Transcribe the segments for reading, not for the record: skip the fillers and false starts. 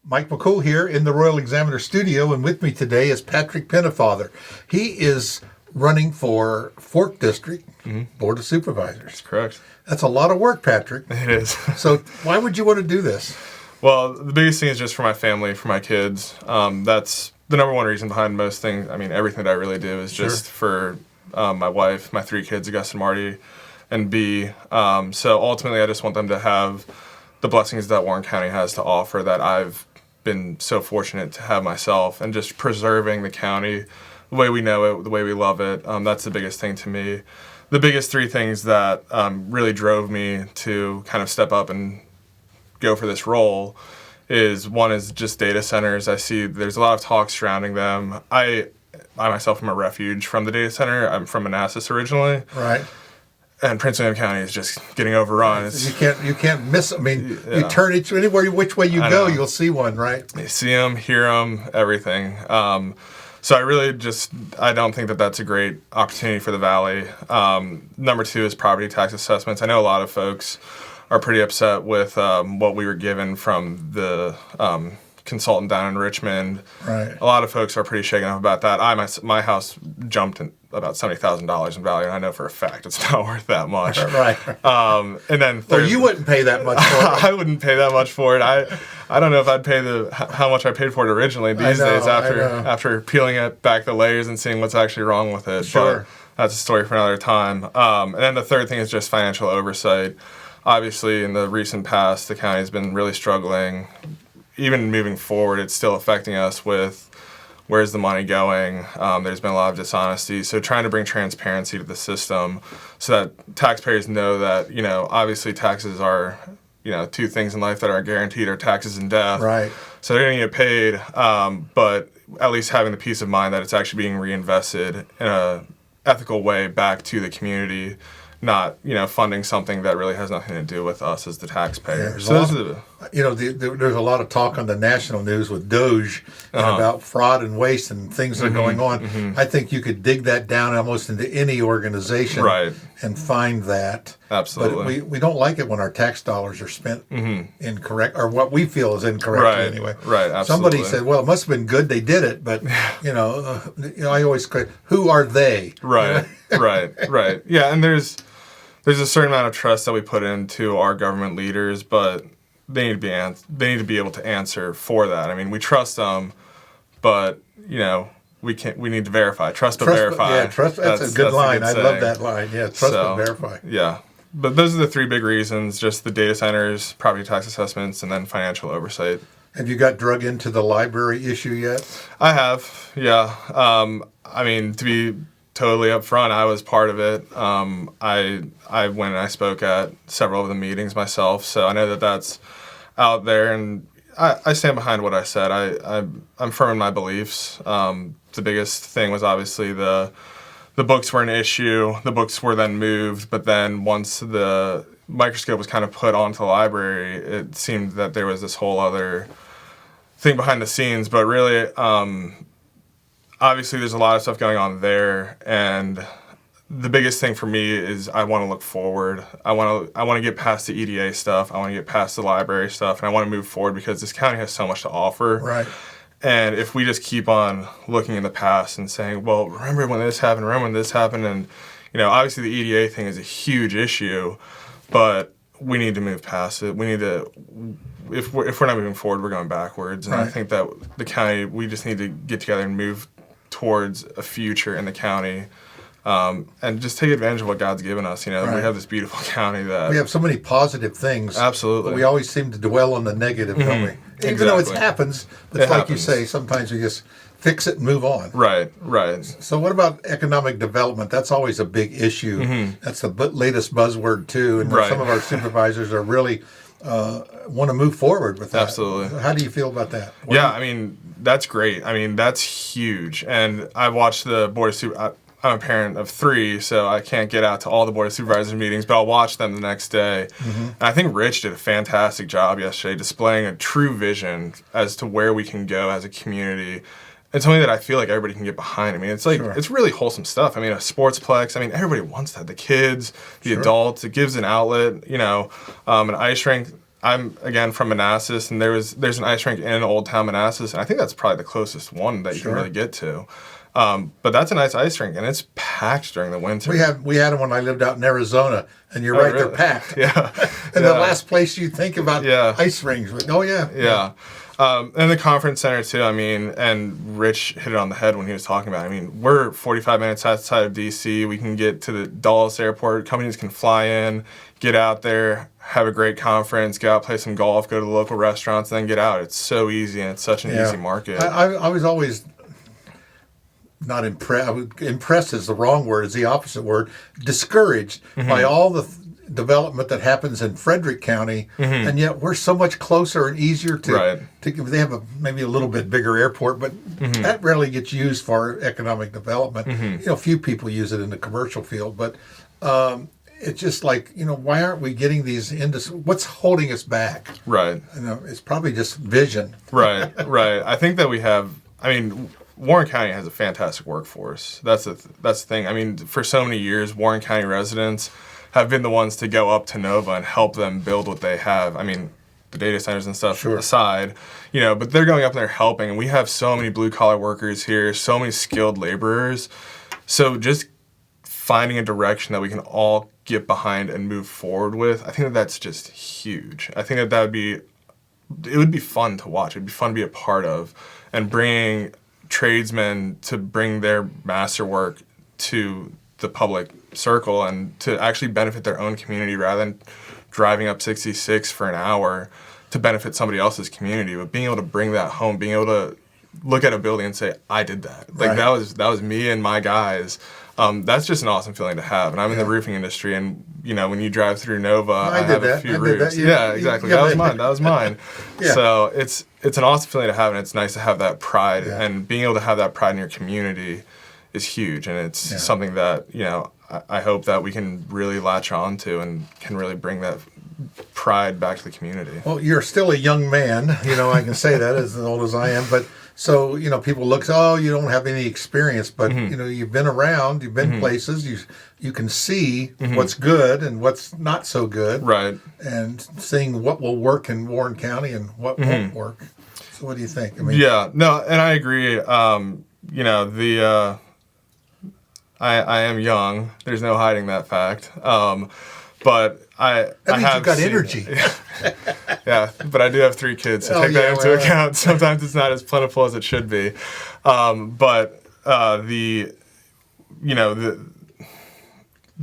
Mike McCool here in the Royal Examiner studio, and with me today is Patrick Pennefather. He is running for Fork District Board of Supervisors. That's correct. That's a lot of work, Patrick. It is. So why would you want to do this? Well, the biggest thing is just for my family, for my kids. That's the number one reason behind most things. I mean, everything that I really do is just for my wife, my 3 kids, Augusta, Marty, and B. So ultimately, I just want them to have the blessings that Warren County has to offer that I've been so fortunate to have myself, and just preserving the county the way we know it, the way we love it. That's the biggest thing to me. The biggest 3 things that really drove me to kind of step up and go for this role is, one is just data centers. I see there's a lot of talk surrounding them. I myself am a refuge from the data center. I'm from Manassas originally. Right. And Prince William County is just getting overrun. You can't miss. I mean, you turn which way you go, you'll see one, right? You see them, hear them, everything. So I don't think that that's a great opportunity for the Valley. Number 2 is property tax assessments. I know a lot of folks are pretty upset with what we were given from the consultant down in Richmond. Right. A lot of folks are pretty shaken up about that. My house jumped about $70,000 in value, and I know for a fact it's not worth that much. Right. And then Well, you wouldn't pay that much for it. I wouldn't pay that much for it. I don't know if I'd pay how much I paid for it originally these days after peeling it back the layers and seeing what's actually wrong with it. Sure. But that's a story for another time. And then the third thing is just financial oversight. Obviously, in the recent past, the county's been really struggling. Even moving forward, it's still affecting us with where's the money going. There's been a lot of dishonesty. So trying to bring transparency to the system so that taxpayers know that, obviously taxes are, 2 things in life that are guaranteed are taxes and death. Right. So they're going to get paid, but at least having the peace of mind that it's actually being reinvested in a ethical way back to the community, not funding something that really has nothing to do with us as the taxpayer. There's a lot of talk on the national news with Doge about fraud and waste and things that are going on. I think you could dig that down almost into any organization and find that. Absolutely. But we don't like it when our tax dollars are spent incorrect, or what we feel is incorrect anyway. Right. Absolutely. Somebody said, "Well, it must have been good they did it," but I always say, "Who are they?" Right. Right. Yeah, and there's a certain amount of trust that we put into our government leaders, but they need to be able to answer for that. I mean, we trust them, but we need to verify. Trust but verify. Trust. That's a good line. I love that line. Yeah, trust but verify. Yeah, but those are the 3 big reasons: just the data centers, property tax assessments, and then financial oversight. Have you got drug into the library issue yet? I have. Yeah. I mean, to be totally upfront, I was part of it. I went and I spoke at several of the meetings myself, so I know that that's out there, and I stand behind what I said. I'm firm in my beliefs. The biggest thing was obviously the books were an issue. The books were then moved, but then once the microscope was kind of put onto the library, it seemed that there was this whole other thing behind the scenes. But really, obviously, there's a lot of stuff going on there, and the biggest thing for me is I want to look forward. I want to get past the EDA stuff. I want to get past the library stuff, and I want to move forward because this county has so much to offer. Right. And if we just keep on looking in the past and saying, well, remember when this happened, and obviously the EDA thing is a huge issue, but we need to move past it. We need to, if we're not moving forward, we're going backwards. And I think that the county, we just need to get together and move towards a future in the county, and just take advantage of what God's given us. We have this beautiful county that we have so many positive things. Absolutely. But we always seem to dwell on the negative, don't we? Even though it happens, but it's like you say, sometimes we just fix it and move on. Right. So what about economic development? That's always a big issue. That's the latest buzzword too, and some of our supervisors are really want to move forward with that. Absolutely. How do you feel about that? I mean, that's great. I mean, that's huge. And I watched the Board of Supervisors. I'm a parent of 3, so I can't get out to all the Board of Supervisors meetings, but I'll watch them the next day. And I think Rich did a fantastic job yesterday displaying a true vision as to where we can go as a community. It's something that I feel like everybody can get behind. I mean, it's like, it's really wholesome stuff. I mean, a sportsplex, I mean, everybody wants that. The kids, the adults, it gives an outlet, an ice rink. I'm again from Manassas, and there's an ice rink in Old Town Manassas, and I think that's probably the closest one that you can really get to. But that's a nice ice rink, and it's packed during the winter. We had them when I lived out in Arizona, and you're right, really? They're packed. Yeah. And the last place you think about ice rinks. Oh, yeah. Yeah. And the conference center, too, I mean, and Rich hit it on the head when he was talking about it. I mean, we're 45 minutes outside of D.C. We can get to the Dulles airport. Companies can fly in, get out there, have a great conference, go out, play some golf, go to the local restaurants, and then get out. It's so easy, and it's such an easy market. I was always not impressed. Impressed is the wrong word, is the opposite word. Discouraged by all the development that happens in Frederick County, and yet we're so much closer and easier to they have maybe a little bit bigger airport, but that rarely gets used for economic development. You know, few people use it in the commercial field, but it's just like, you know, why aren't we getting these what's holding us back? Right. You know, it's probably just vision. Right. I think that we have, I mean, Warren County has a fantastic workforce. That's the thing. I mean, for so many years, Warren County residents have been the ones to go up to Nova and help them build what they have. I mean, the data centers and stuff aside, you know, but they're going up and they're helping. And we have so many blue-collar workers here, so many skilled laborers. So just finding a direction that we can all get behind and move forward with, I think that's just huge. I think it would be fun to watch. It would be fun to be a part of, and bringing tradesmen to bring their masterwork to the public circle and to actually benefit their own community rather than driving up 66 for an hour to benefit somebody else's community. But being able to bring that home, being able to look at a building and say, I did that. Like that was me and my guys. That's just an awesome feeling to have. And I'm in the roofing industry, and you know, when you drive through Nova, I have a few roofs. Yeah, exactly. That was mine. So it's an awesome feeling to have, and it's nice to have that pride. And being able to have that pride in your community is huge, and it's something that, you know, I hope that we can really latch on to and can really bring that pride back to the community. Well, you're still a young man, you know, I can say that as old as I am, but so, you know, people look, oh, you don't have any experience, but, you know, you've been around, you've been places, you can see what's good and what's not so good. Right. And seeing what will work in Warren County and what won't work. So what do you think? I mean, no, and I agree. You know, I am young. There's no hiding that fact. But that means you've got energy. Yeah, but I do have 3 kids, so take that into account. Sometimes it's not as plentiful as it should be.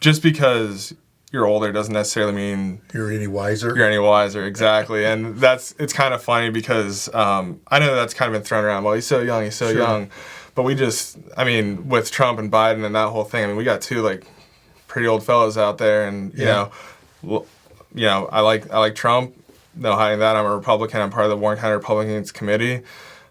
Just because you're older doesn't necessarily mean you're any wiser. Exactly. And it's kind of funny because I know that's kind of been thrown around. Well, he's so young. But with Trump and Biden and that whole thing, I mean, we got 2 like pretty old fellows out there, and you know, I like Trump. No hiding that. I'm a Republican. I'm part of the Warren County Republicans Committee.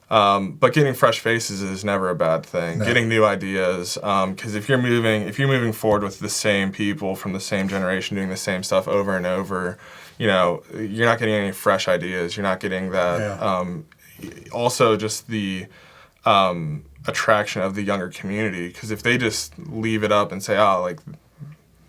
But getting fresh faces is never a bad thing. No. Getting new ideas, because if you're moving forward with the same people from the same generation doing the same stuff over and over, you know, you're not getting any fresh ideas. You're not getting that. Yeah. Also, just the attraction of the younger community, because if they just leave it up and say, oh, like,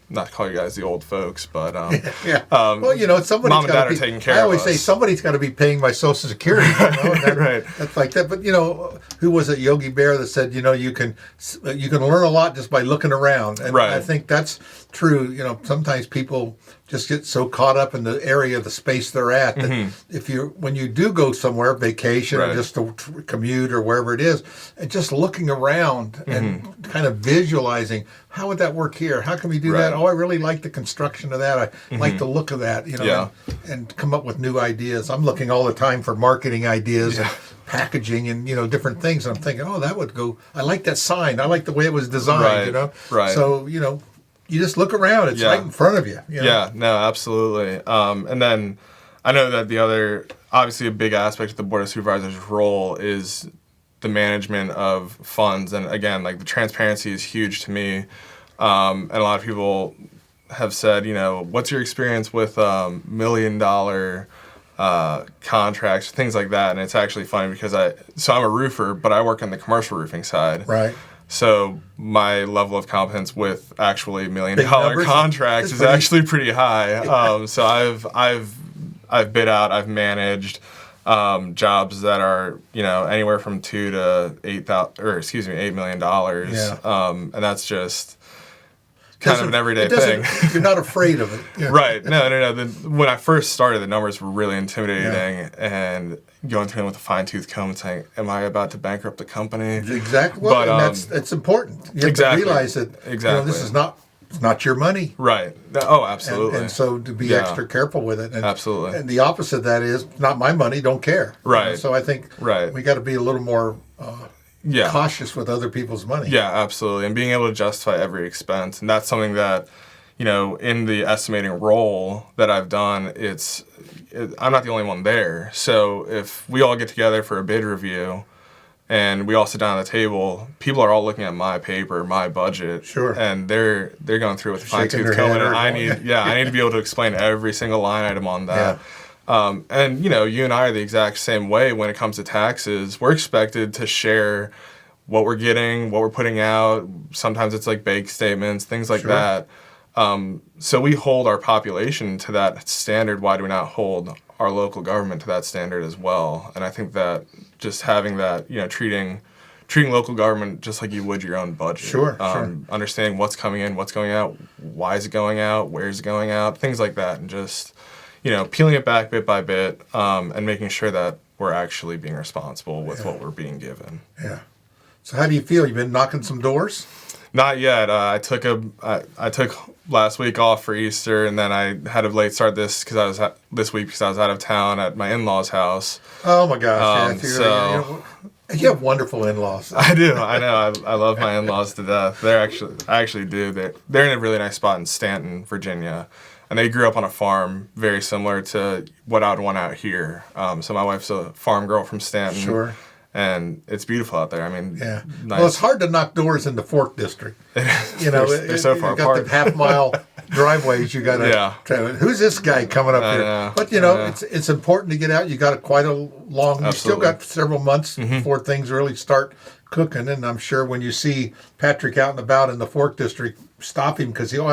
not to call you guys the old folks, but well, you know, mom and dad are taking care of us. I always say somebody's got to be paying my Social Security. You know? Right. That's like that. But you know, who was it? Yogi Bear that said, you know, you can learn a lot just by looking around, and I think that's true. You know, sometimes people just get so caught up in the area, the space they're at, that when you do go somewhere, vacation or just to commute or wherever it is, and just looking around and kind of visualizing, how would that work here? How can we do that? Oh, I really like the construction of that. I like the look of that, you know, and come up with new ideas. I'm looking all the time for marketing ideas and packaging and, you know, different things. And I'm thinking, oh, that would go, I like that sign. I like the way it was designed, you know? Right. So, you know, you just look around. It's right in front of you. You know? Yeah, no, absolutely. And then I know that the other, obviously a big aspect of the Board of Supervisors' role is the management of funds. And again, like the transparency is huge to me. And a lot of people have said, you know, what's your experience with $1 million contracts, things like that. And it's actually funny because I'm a roofer, but I work on the commercial roofing side. Right. So my level of competence with actually $1 million contracts is actually pretty high. So I've bid out, I've managed jobs that are, anywhere from $2 to $8 million. Yeah. And that's just kind of an everyday thing. You're not afraid of it. Yeah. Right. No. When I first started, the numbers were really intimidating, and going through them with a fine-tooth comb and saying, am I about to bankrupt the company? Exactly. Well, and that's important. You have to realize that this is not your money. Right. Oh, absolutely. And so to be extra careful with it. And, absolutely. And the opposite of that is, not my money, don't care. Right. So I think we got to be a little more cautious with other people's money. Yeah, absolutely. And being able to justify every expense. And that's something that, in the estimating role that I've done, I'm not the only one there. So if we all get together for a bid review and we all sit down at the table, people are all looking at my paper, my budget. Sure. And they're going through with fine-tooth comb. And I need to be able to explain every single line item on that. Yeah. And you and I are the exact same way when it comes to taxes. We're expected to share what we're getting, what we're putting out. Sometimes it's like bank statements, things like that. So we hold our population to that standard. Why do we not hold our local government to that standard as well? And I think that just having that, treating local government just like you would your own budget. Sure. Understanding what's coming in, what's going out, why is it going out, where is it going out, things like that, and just peeling it back bit by bit, and making sure that we're actually being responsible with what we're being given. Yeah. So how do you feel? You've been knocking some doors? Not yet. I took last week off for Easter, and then I had a late start this week because I was out of town at my in-laws' house. Oh my gosh! You have wonderful in-laws. I do. I know. I love my in-laws to death. I actually do. They're in a really nice spot in Stanton, Virginia. And they grew up on a farm very similar to what I would want out here. So my wife's a farm girl from Stanton. Sure. And it's beautiful out there. I mean, nice. Well, it's hard to knock doors in the Fork District. They're so far apart. You've got the half-mile driveways. You got to try. Who's this guy coming up here? But it's important to get out. You got quite a long. You still got several months before things really start cooking. And I'm sure when you see Patrick out and about in the Fork District, stop him because he'll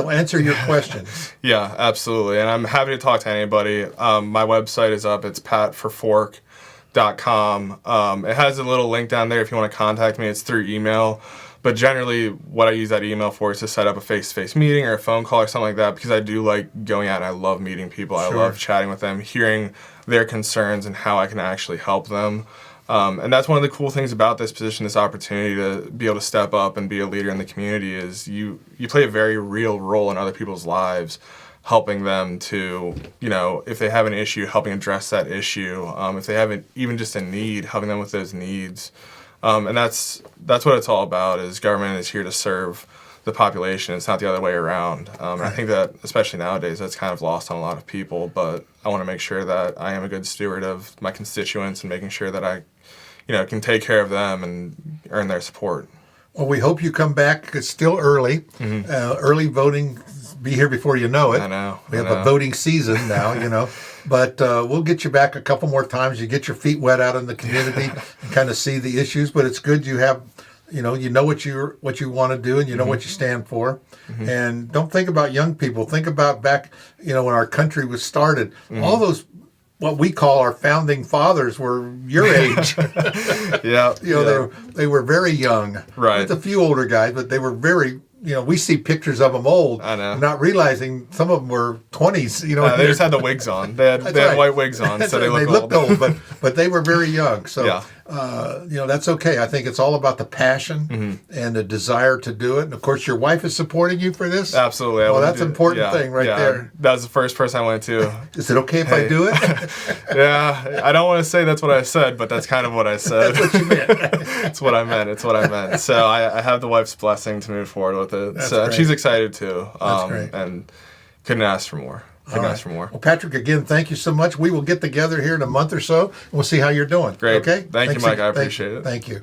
answer your questions. Yeah, absolutely. And I'm happy to talk to anybody. My website is up. It's patforfork.com. It has a little link down there if you want to contact me. It's through email. But generally, what I use that email for is to set up a face-to-face meeting or a phone call or something like that, because I do like going out and I love meeting people. Sure. I love chatting with them, hearing their concerns and how I can actually help them. And that's one of the cool things about this position, this opportunity to be able to step up and be a leader in the community is you play a very real role in other people's lives, helping them to, if they have an issue, helping address that issue. If they have even just a need, helping them with those needs. And that's what it's all about, is government is here to serve the population. It's not the other way around. And I think that, especially nowadays, that's kind of lost on a lot of people. But I want to make sure that I am a good steward of my constituents and making sure that I can take care of them and earn their support. Well, we hope you come back. It's still early. Mm-hmm. Early voting, be here before you know it. I know. We have a voting season now, But we'll get you back a couple more times. You get your feet wet out in the community and kind of see the issues. But it's good you have, you know what you want to do, and you know what you stand for. Mm-hmm. And don't think about young people. Think about back, when our country was started. Mm-hmm. All those, what we call our founding fathers, were your age. Yeah. They were very young. Right. With a few older guys, but they were very. We see pictures of them old, I know. Not realizing some of them were 20s. They just had the wigs on. They had white wigs on, so they looked old. But they were very young. So, yeah. That's okay. I think it's all about the passion and the desire to do it. And, of course, your wife is supporting you for this? Absolutely. Well, that's an important thing right there. That was the first person I went to. Is it okay if I do it? Yeah. I don't want to say that's what I said, but that's kind of what I said. That's what you meant. It's what I meant. So I have the wife's blessing to move forward with it. That's so great. She's excited too. That's great. And couldn't ask for more. Well, Patrick, again, thank you so much. We will get together here in a month or so, and we'll see how you're doing. Great. Okay? Thank you, Mike. I appreciate it. Thank you.